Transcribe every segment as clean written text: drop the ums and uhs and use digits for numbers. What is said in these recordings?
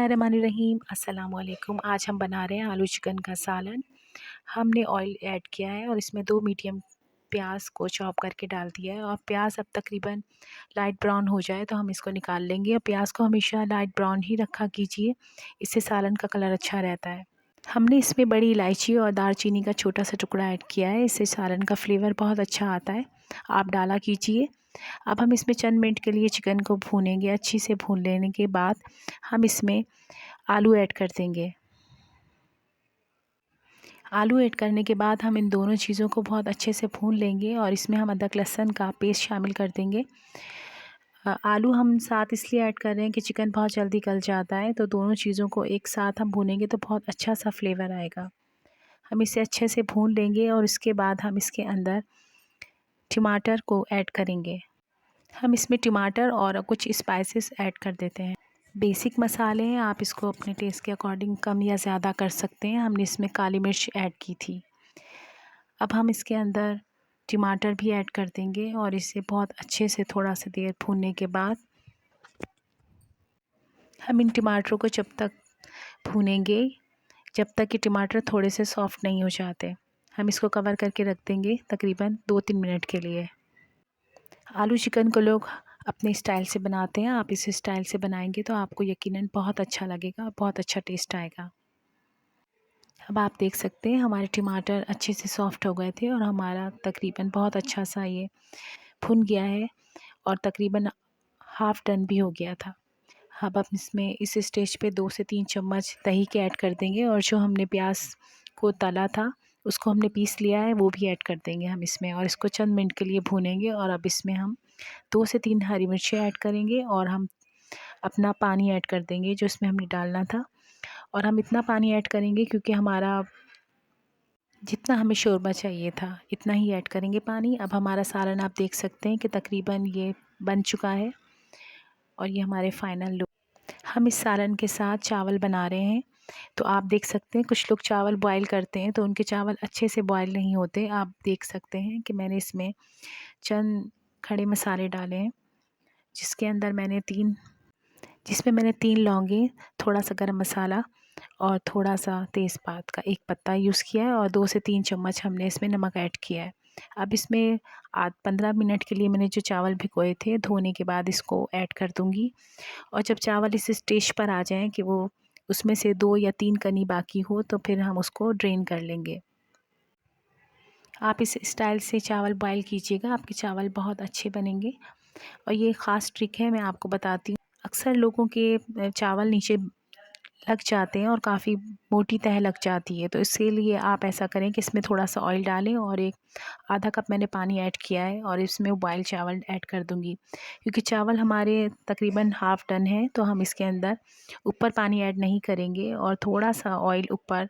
बिस्मिल्लाहिर्रहमानिर्रहीम। अस्सलाम वालेकुम। आज हम बना रहे हैं आलू चिकन का सालन। हमने ऑयल ऐड किया है और इसमें 2 मीडियम प्याज को चॉप करके डाल दिया है और प्याज अब तकरीबन लाइट ब्राउन हो जाए तो हम इसको निकाल लेंगे। और प्याज को हमेशा लाइट ब्राउन ही रखा कीजिए, इससे सालन का कलर अच्छा रहता है। हमने इसमें बड़ी इलायची और दालचीनी का छोटा सा टुकड़ा ऐड किया है, इससे सालन का फ्लेवर बहुत अच्छा आता है। आप डाला कीजिए। अब हम इसमें चंद मिनट के लिए चिकन को भूनेंगे। अच्छी से भून लेने के बाद हम इसमें आलू ऐड कर देंगे। आलू ऐड करने के बाद हम इन दोनों चीज़ों को बहुत अच्छे से भून लेंगे और इसमें हम अदरक लहसुन का पेस्ट शामिल कर देंगे। आलू हम साथ इसलिए ऐड कर रहे हैं कि चिकन बहुत जल्दी गल जाता है, तो दोनों चीज़ों को एक साथ हम भूनेंगे तो बहुत अच्छा सा फ्लेवर आएगा। हम इसे अच्छे से भून लेंगे और इसके बाद हम इसके अंदर टमाटर को ऐड करेंगे। हम इसमें टमाटर और कुछ स्पाइसेस ऐड कर देते हैं। बेसिक मसाले हैं, आप इसको अपने टेस्ट के अकॉर्डिंग कम या ज़्यादा कर सकते हैं। हमने इसमें काली मिर्च ऐड की थी। अब हम इसके अंदर टमाटर भी ऐड कर देंगे और इसे बहुत अच्छे से थोड़ा सा देर भूनने के बाद हम इन टमाटरों को जब तक भूनेंगे जब तक कि टमाटर थोड़े से सॉफ़्ट नहीं हो जाते। हम इसको कवर करके रख देंगे तकरीबन 2-3 मिनट के लिए। आलू चिकन को लोग अपने स्टाइल से बनाते हैं, आप इस स्टाइल से बनाएंगे तो आपको यकीनन बहुत अच्छा लगेगा, बहुत अच्छा टेस्ट आएगा। अब आप देख सकते हैं हमारे टमाटर अच्छे से सॉफ़्ट हो गए थे और हमारा तकरीबन बहुत अच्छा सा ये भुन गया है और तकरीबन हाफ़ डन भी हो गया था। अब हम इसमें इस स्टेज पे 2 से 3 चम्मच दही के ऐड कर देंगे और जो हमने प्याज को तला था उसको हमने पीस लिया है वो भी ऐड कर देंगे हम इसमें और इसको चंद मिनट के लिए भूनेंगे। और अब इसमें हम 2 से 3 हरी मिर्चें ऐड करेंगे और हम अपना पानी ऐड कर देंगे जो इसमें हमने डालना था। और हम इतना पानी ऐड करेंगे क्योंकि हमारा जितना हमें शोरबा चाहिए था इतना ही ऐड करेंगे पानी। अब हमारा सालन आप देख सकते हैं कि तकरीबन ये बन चुका है और ये हमारे फाइनल लुक। हम इस सालन के साथ चावल बना रहे हैं, तो आप देख सकते हैं कुछ लोग चावल बॉयल करते हैं तो उनके चावल अच्छे से बॉयल नहीं होते। आप देख सकते हैं कि मैंने इसमें चंद खड़े मसाले डाले हैं जिसमें मैंने 3 लौंगे, थोड़ा सा गरम मसाला और थोड़ा सा तेज़पात का 1 पत्ता यूज़ किया है और 2 से 3 चम्मच हमने इसमें नमक ऐड किया है। अब इसमें 15 मिनट के लिए मैंने जो चावल भिगोए थे धोने के बाद इसको ऐड कर दूँगी। और जब चावल इस स्टेज पर आ जाएँ कि वो उसमें से 2 या 3 कनी बाकी हो तो फिर हम उसको ड्रेन कर लेंगे। आप इस स्टाइल से चावल बॉयल कीजिएगा, आपके चावल बहुत अच्छे बनेंगे। और ये ख़ास ट्रिक है, मैं आपको बताती हूँ। अक्सर लोगों के चावल नीचे लग जाते हैं और काफ़ी मोटी तह लग जाती है, तो इसीलिए आप ऐसा करें कि इसमें थोड़ा सा ऑयल डालें और एक आधा कप मैंने पानी ऐड किया है और इसमें बॉयल चावल ऐड कर दूंगी। क्योंकि चावल हमारे तकरीबन हाफ़ डन है तो हम इसके अंदर ऊपर पानी ऐड नहीं करेंगे और थोड़ा सा ऑयल ऊपर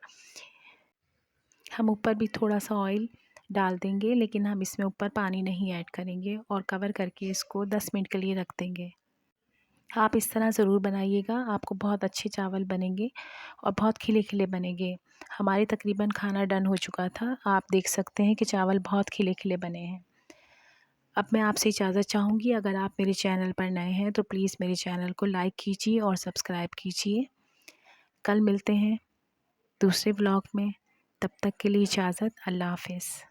भी थोड़ा सा ऑयल डाल देंगे, लेकिन हम इसमें ऊपर पानी नहीं ऐड करेंगे और कवर करके इसको 10 मिनट के लिए रख देंगे। आप इस तरह ज़रूर बनाइएगा, आपको बहुत अच्छे चावल बनेंगे और बहुत खिले-खिले बनेंगे। हमारे तकरीबन खाना डन हो चुका था, आप देख सकते हैं कि चावल बहुत खिले-खिले बने हैं। अब मैं आपसे इजाज़त चाहूँगी, अगर आप मेरे चैनल पर नए हैं तो प्लीज़ मेरे चैनल को लाइक कीजिए और सब्सक्राइब कीजिए। कल मिलते हैं दूसरे व्लॉग में, तब तक के लिए इजाज़त। अल्लाह हाफ़िज़।